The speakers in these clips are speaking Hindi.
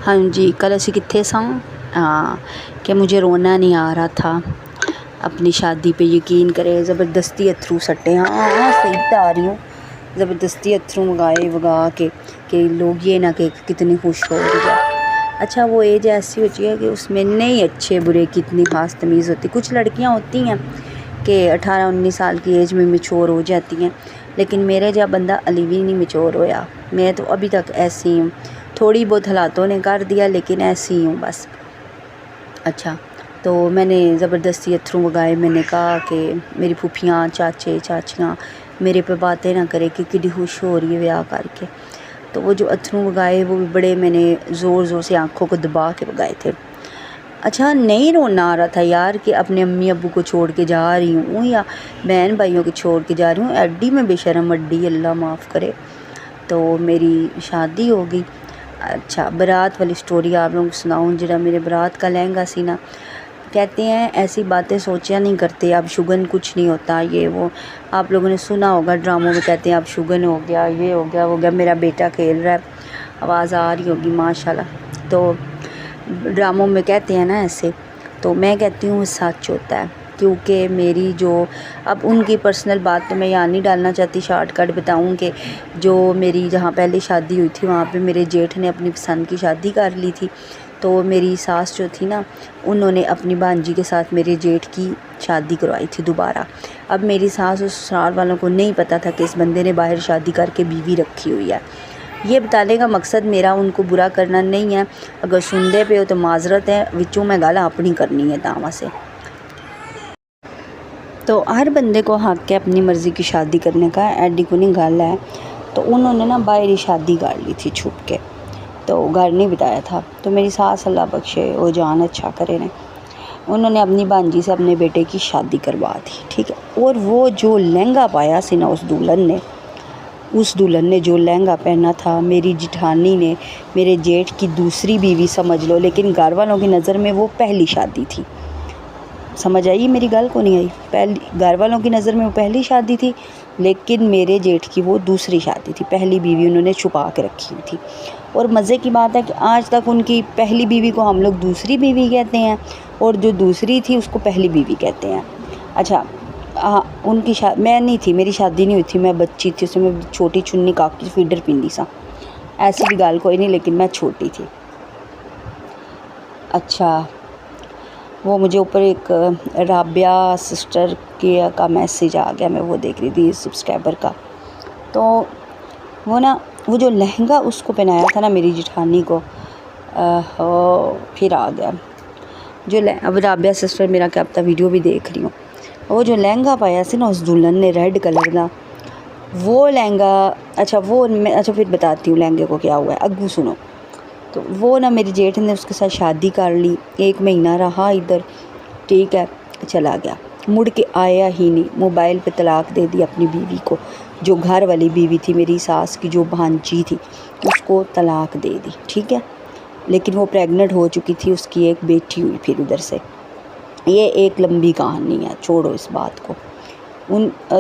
हाँ जी, कल असी कित्थे सां कि मुझे रोना नहीं आ रहा था अपनी शादी पे। यकीन करें ज़बरदस्ती अथरू सट्टे। हाँ सही बता रही हूँ, ज़बरदस्ती अथरू मंगाए वगा के कि लोग ये ना कि कितनी खुश हो रही है। अच्छा वो एज ऐसी होती है कि उसमें नहीं अच्छे बुरे की इतनी ख़ास तमीज़ होती। कुछ लड़कियाँ होती हैं कि 18-19 साल की एज में मैच्योर हो जाती हैं, लेकिन मेरे जब बंदा अली भी नहीं मैच्योर होया। मैं तो अभी तक ऐसी हूँ, थोड़ी बहुत हालातों ने कर दिया लेकिन ऐसी हूँ बस। अच्छा तो मैंने ज़बरदस्ती अथरू मंगाए। मैंने कहा कि मेरी फूफियाँ चाचे चाचियाँ मेरे पे बातें ना करे कि कितनी खुश हो रही है ब्याह करके। तो वो जो अथरू मंगाए वो भी बड़े मैंने ज़ोर ज़ोर से आँखों को दबा के मंगाए थे। अच्छा नहीं रोना आ रहा था यार कि अपने अम्मी अब्बू को छोड़ के जा रही हूँ या बहन भाइयों को छोड़ के जा रही हूँ। एडी में बेशरम अड्डी, अल्लाह माफ़ करे। तो मेरी शादी हो गई। अच्छा बारात वाली स्टोरी आप लोगों को सुनाऊँ। जरा मेरे बारात का लहंगा सी ना, कहते हैं ऐसी बातें सोचा नहीं करते, अब शुगन कुछ नहीं होता ये वो। आप लोगों ने सुना होगा ड्रामों में कहते हैं अब शुगन हो गया, ये हो गया वो गया। मेरा बेटा खेल रहा है, आवाज़ आ रही होगी माशाल्लाह। तो ड्रामों में कहते हैं ना ऐसे, तो मैं कहती हूँ सच होता है। क्योंकि मेरी जो अब उनकी पर्सनल बात तो मैं यहाँ नहीं डालना चाहती, शॉर्टकट बताऊँ कि जो मेरी जहाँ पहले शादी हुई थी वहाँ पे मेरे जेठ ने अपनी पसंद की शादी कर ली थी। तो मेरी सास जो थी ना, उन्होंने अपनी भांजी के साथ मेरे जेठ की शादी करवाई थी दोबारा। अब मेरी सास और ससुराल वालों को नहीं पता था कि इस बंदे ने बाहर शादी करके बीवी रखी हुई है। ये बताने का मकसद मेरा उनको बुरा करना नहीं है। अगर सुनते पे हो तो माजरत है, विचों मैं गल अपनी करनी है दावा से। तो हर बंदे को हक है अपनी मर्ज़ी की शादी करने का, एडी को नहीं गल है। तो उन्होंने ना बाहर ही शादी कर ली थी छुप के, तो घर नहीं बताया था। तो मेरी सास अल्लाह बख्शे वो जान अच्छा करे ने, उन्होंने अपनी भांजी से अपने बेटे की शादी करवा दी, ठीक है। और वो जो लहंगा पाया सी ना उस दुल्हन ने जो लहंगा पहना था, मेरी जिठानी ने, मेरे जेठ की दूसरी बीवी समझ लो, लेकिन घर वालों की नज़र में वो पहली शादी थी। समझ आई मेरी गल को नहीं आई? पहली घर वालों की नज़र में वो पहली शादी थी, लेकिन मेरे जेठ की वो दूसरी शादी थी। पहली बीवी उन्होंने छुपा के रखी हुई थी। और मज़े की बात है कि आज तक उनकी पहली बीवी को हम लोग दूसरी बीवी कहते हैं और जो दूसरी थी उसको पहली बीवी कहते हैं। अच्छा उनकी मैं नहीं थी, मेरी शादी नहीं हुई थी, मैं बच्ची थी, उसमें मैं छोटी चुन्नी काकी फीडर पिंदी सा, ऐसी भी गल कोई नहीं, लेकिन मैं छोटी थी। अच्छा वो मुझे ऊपर एक राबिया सिस्टर का मैसेज आ गया, मैं वो देख रही थी सब्सक्राइबर का। तो वो ना वो जो लहंगा उसको पहनाया था ना मेरी जिठानी को, फिर आ गया जो अब राबिया सिस्टर मेरा क्या पता वीडियो भी देख रही हूँ। वो जो लहंगा पाया सी ना उस दुल्हन ने रेड कलर का, वो लहंगा। अच्छा फिर बताती हूँ लहंगे को क्या हुआ है, अग्गू सुनो। तो वो ना मेरे जेठ ने उसके साथ शादी कर ली, 1 महीना रहा इधर, ठीक है, चला गया, मुड़ के आया ही नहीं। मोबाइल पे तलाक दे दी अपनी बीवी को, जो घर वाली बीवी थी मेरी सास की, जो भांजी थी, उसको तलाक दे दी, ठीक है। लेकिन वो प्रेग्नेंट हो चुकी थी, उसकी एक बेटी हुई फिर उधर से। ये एक लंबी कहानी है, छोड़ो इस बात को।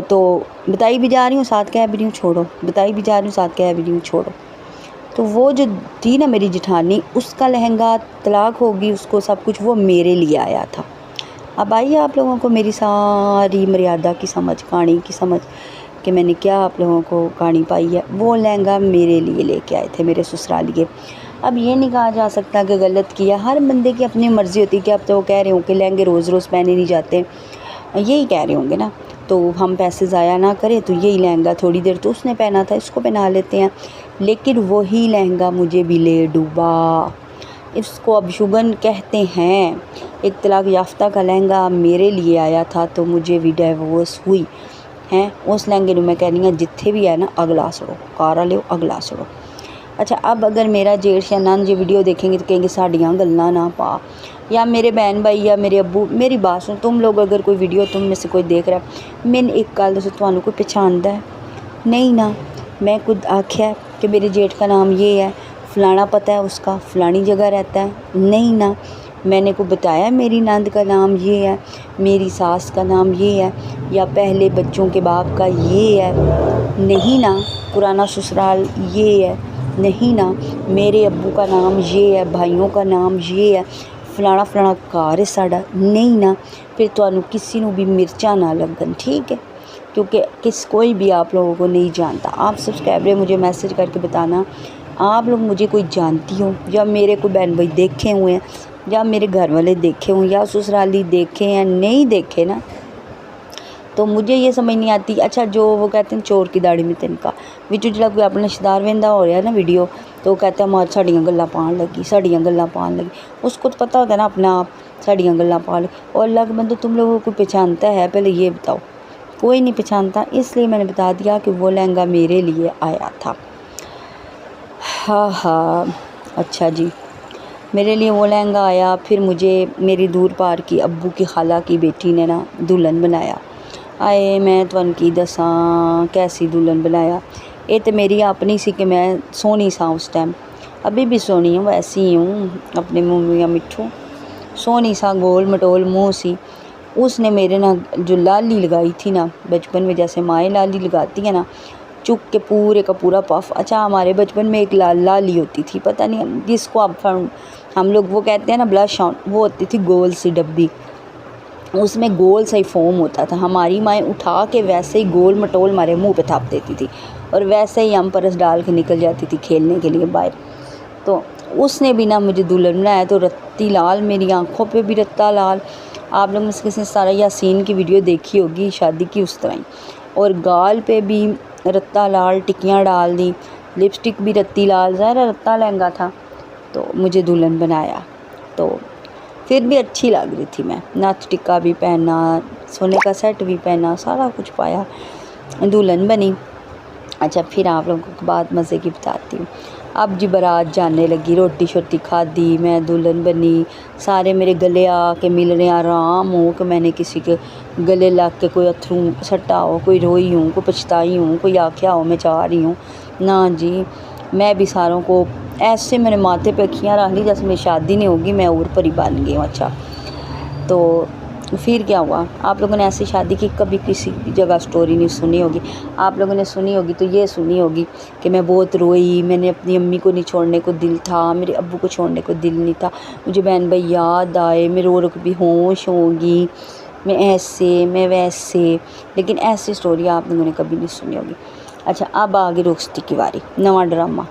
तो बताई भी जा रही हूँ साथ कह भी रही हूँ छोड़ो, बताई भी जा रही हूँ साथ कह भी रही हूँ छोड़ो। तो वो जो थी ना मेरी जिठानी, उसका लहंगा तलाक होगी, उसको सब कुछ वो मेरे लिए आया था। अब आइए आप लोगों को मेरी सारी मर्यादा की समझ, कहानी की समझ, कि मैंने क्या आप लोगों को कहानी पाई है। वो लहंगा मेरे लिए लेके आए थे मेरे ससुरालिए। अब ये नहीं कहा जा सकता कि गलत किया, हर बंदे की अपनी मर्ज़ी होती है। कि अब तो वो कह रहे हो कि लहंगे रोज़ रोज़ पहने नहीं जाते, यही कह रहे होंगे ना, तो हम पैसे ज़ाया ना करें, तो यही लहंगा थोड़ी देर तो उसने पहना था, इसको पहना लेते हैं। लेकिन वही लहंगा मुझे भी ले डूबा। इसको अब शुगन कहते हैं। एक तलाक याफ्ता का लहंगा मेरे लिए आया था, तो मुझे भी डिवोर्स हुई हैं। उस लहंगे में मैं कहनी हाँ जिथे भी है ना अगला सड़ो, कारा लियो अगला सड़ो। अच्छा अब अगर मेरा जेठ या नंद ये वीडियो देखेंगे तो कहेंगे साड़ियाँ गल्लां ना पा, या मेरे बहन भाई या मेरे अब्बू, मेरी बात सुनो, तुम लोग अगर कोई वीडियो तुम में से कोई देख रहा है, मैंने एक गल दसो, तुहानू कोई पहचानदा है? नहीं ना। मैं खुद आख्या कि मेरे जेठ का नाम ये है, फलाना पता है उसका, फलानी जगह रहता है, नहीं ना। मैंने को बताया मेरी नंद का नाम ये है, मेरी सास का नाम ये है, या पहले बच्चों के बाप का ये है, नहीं ना। पुराना ससुराल ये है, नहीं ना मेरे अब्बू का नाम ये है, भाइयों का नाम ये है, फलाना फलाना घर है साड़ा, नहीं ना फिर तुहानू किसी नू भी मिर्चा ना लगन, ठीक है। क्योंकि कोई भी आप लोगों को नहीं जानता। आप सब्सक्राइबर मुझे मैसेज करके बताना आप लोग मुझे कोई जानती हो, या मेरे कोई बहन भाई देखे हुए हैं, या मेरे घर वाले देखे हुए, या ससुराली देखे हैं, नहीं देखे ना तो मुझे ये समझ नहीं आती। अच्छा जो वो कहते हैं चोर की दाढ़ी में तिनका, विचों जो कोई अपना रिश्तेदार वेंदा हो रहा है ना वीडियो, तो वो कहता है मार साड़ियाँ गल्लां पान लगी, साड़ियाँ गल्लां पान लगी। उसको तो पता होता है ना अपना आप साड़ियाँ गल्लां पान लगी। और अलग बंदो तुम लोगों को पहचानता है, पहले ये बताओ। कोई नहीं पहचानता, इसलिए मैंने बता दिया कि वो लहंगा मेरे लिए आया था। हाँ अच्छा जी, मेरे लिए वो लहंगा आया। फिर मुझे मेरी दूर पार की अब्बू की खाला की बेटी ने ना दुल्हन बनाया। आए मैं तुहानू की दसां कैसी दुल्हन बनाया। ये तो मेरी अपनी सी कि मैं सोहनी सा उस टाइम, अभी भी सोहनी हूँ, वैसी ही हूँ अपने मुँह मिठू, सोहनी सा गोल मटोल मुँह सी। उसने मेरे ना जो लाली लगाई थी ना बचपन में, जैसे माएँ लाली लगाती है ना, चुक के पूरे का पूरा पफ। अच्छा हमारे बचपन में एक लाली होती थी, पता नहीं जिसको आप हम लोग वो कहते हैं ना ब्लश ऑन, वो होती थी गोल सी डब्बी, उसमें गोल सा ही फोम होता था। हमारी माएँ उठा के वैसे ही गोल मटोल हमारे मुंह पे थाप देती थी, और वैसे ही हम परस डाल के निकल जाती थी खेलने के लिए बाहर। तो उसने भी ना मुझे दुल्हन बनाया, तो रत्ती लाल, मेरी आँखों पे भी रत्ता लाल। आप लोगों ने किसी ने सारा यासीन की वीडियो देखी होगी शादी की उस तरह ही, और गाल पे भी रत्ता लाल, टिक्कियाँ डाल दी, लिपस्टिक भी रत्ती लाल, ज़रा रत्ता लहंगा था। तो मुझे दुल्हन बनाया, तो फिर भी अच्छी लग रही थी मैं, नथ टिक्का भी पहना, सोने का सेट भी पहना, सारा कुछ पाया, दुल्हन बनी। अच्छा फिर आप लोगों को बात मज़े की बताती हूँ। अब जी बारात जाने लगी, रोटी शोटी खाधी, मैं दुल्हन बनी, सारे मेरे गले आके मिल रहे हैं, आराम हो कि मैंने किसी के गले लग के कोई अथरू सट्टा हो, कोई रोई हूँ, कोई पछताई हूँ, कोई आख्या हो मैं चाह रही हूँ ना जी। मैं भी सारों को ऐसे मैंने माथे पे अखियाँ रख ली जैसे मेरी शादी नहीं होगी, मैं और परी बन गई हूँ। अच्छा तो फिर क्या हुआ, आप लोगों ने ऐसी शादी की कभी किसी जगह स्टोरी नहीं सुनी होगी। आप लोगों ने सुनी होगी तो ये सुनी होगी कि मैं बहुत रोई, मैंने अपनी अम्मी को नहीं छोड़ने को दिल था, मेरे अब्बू को छोड़ने को दिल नहीं था, मुझे बहन भाई याद आए, मैं रो रो के बेहोश होंगी, मैं ऐसे मैं वैसे। लेकिन ऐसी स्टोरी आप लोगों ने कभी नहीं सुनी होगी। अच्छा अब आ गई रुखसती की बारी, नवा ड्रामा।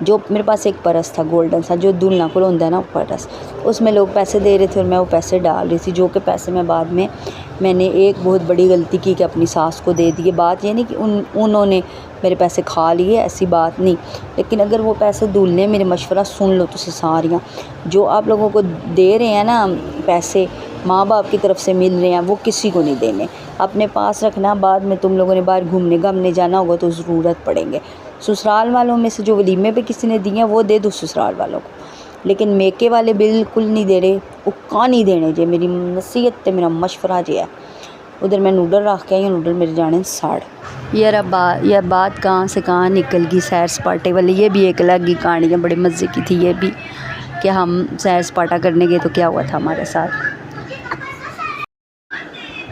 जो मेरे पास एक परस था गोल्डन सा, जो दुल्हन को होता है ना परस, उसमें लोग पैसे दे रहे थे और मैं वो पैसे डाल रही थी, जो कि पैसे मैं बाद में मैंने एक बहुत बड़ी गलती की कि अपनी सास को दे दिए। बात ये नहीं कि उन्होंने मेरे पैसे खा लिए, ऐसी बात नहीं, लेकिन अगर वो पैसे दूल्हे मेरे मशवरा सुन लो तो सारियाँ जो आप लोगों को दे रहे हैं ना पैसे, माँ बाप की तरफ से मिल रहे हैं, वो किसी को नहीं देने, अपने पास रखना। बाद में तुम लोगों ने बाहर घूमने घामने जाना होगा तो ज़रूरत पड़ेंगे। ससुराल वालों में से जो वलीमे पे किसी ने दिए वो दे दो ससुराल वालों को, लेकिन मेके वाले बिल्कुल नहीं दे रहे, उक्का नहीं देने जे। मेरी नसीहत ते मेरा मशवरा जे है। उधर मैं नूडल रख के आई हूँ, नूडल मेरे जाने साड़। यह बात कहाँ से कहाँ निकल गई, सैर सपाटे वाली। ये भी एक अलग ही कहानी है, बड़े मज़े की थी ये भी, कि हम सैर सपाटा करने गए तो क्या हुआ था हमारे साथ।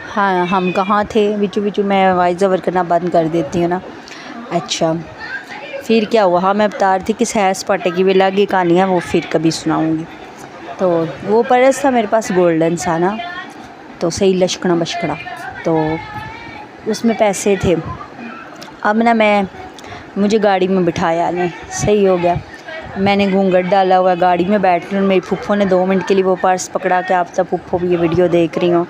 हाँ हम कहाँ थे, बिचू बिचू मैं वॉइस ओवर करना बंद कर देती हूँ ना। अच्छा फिर क्या हुआ, हाँ मैं बता रही थी कि सैर सपाटे की भी अलग ही कहानी है, वो फिर कभी सुनाऊँगी। तो वो पर्स था मेरे पास गोल्डन सा ना, तो सही लश्कड़ा बशकड़ा, तो उसमें पैसे थे। अब ना मुझे गाड़ी में बिठाया ने, सही हो गया, मैंने घूंघट डाला हुआ गाड़ी में बैठ रही हूँ। मेरी फुफ्फो ने 2 मिनट के लिए वो पर्स पकड़ा के, आप सब फुफ्फो भी ये वीडियो देख रही हूँ,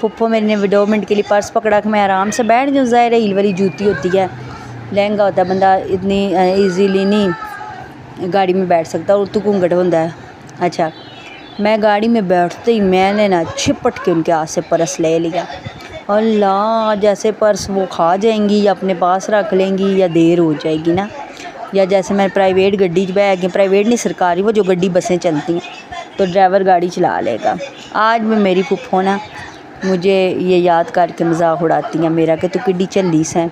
फुफ्फो मेरे ने 2 मिनट के लिए पर्स पकड़ा के मैं आराम से बैठ जाऊँ। ज़ाहिर है हील वाली जूती होती है, लहंगा होता है, बंदा इतनी ईजीली नहीं गाड़ी में बैठ सकता, और तो घूंघट होता है। अच्छा मैं गाड़ी में बैठते ही मैंने ना छिपट के उनके हाथ से पर्स ले लिया। अल्लाह, जैसे पर्स वो खा जाएंगी या अपने पास रख लेंगी या देर हो जाएगी ना, या जैसे मैं प्राइवेट गड्डी बह गई, प्राइवेट नहीं सरकारी, वो जो गड्डी बसें चलती हैं तो ड्राइवर गाड़ी चला लेगा। आज में मेरी फुफ्फो ना मुझे ये याद करके मजाक उड़ाती हैं मेरा कि तू किड्डी चली से।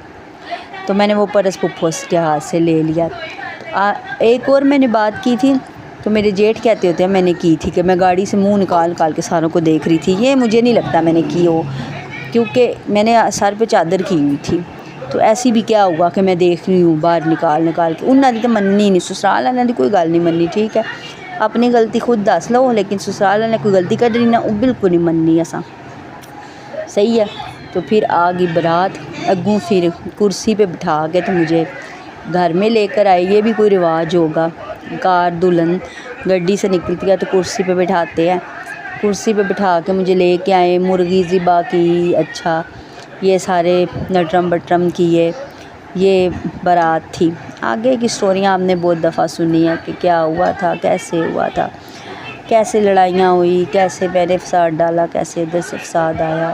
तो मैंने वो पर्स फुफ्फो के हाथ से ले लिया। एक और मैंने बात की थी तो मेरे जेठ कहते होते हैं मैंने की थी कि मैं गाड़ी से मुंह निकाल के सारों को देख रही थी। ये मुझे नहीं लगता मैंने की हो, क्योंकि मैंने सर पे चादर की हुई थी, तो ऐसी भी क्या हुआ कि मैं देख रही हूँ बाहर निकाल के उन्होंने तो मननी नहीं, ससुराल वालों की कोई गल नहीं मननी। ठीक है, अपनी गलती खुद दस लो, लेकिन ससुराल वाले कोई गलती करी ना, वो बिल्कुल नहीं मननी असा। सही है। तो फिर आ गई बारात अगू, फिर कुर्सी पे बिठा के तो मुझे घर में लेकर आई। ये भी कोई रिवाज होगा, कार दुल्हन गड्डी से निकलती है तो कुर्सी पे बिठाते हैं। कुर्सी पे बिठा के मुझे लेके आए, मुर्गी ज़िबा की, अच्छा ये सारे नटरम बटरम किए। ये बारात थी। आगे की स्टोरियाँ आपने बहुत दफ़ा सुनी है कि क्या हुआ था, कैसे हुआ था, कैसे लड़ाइयाँ हुई, कैसे मैंने फसाद डाला, कैसे इधर से फसाद आया।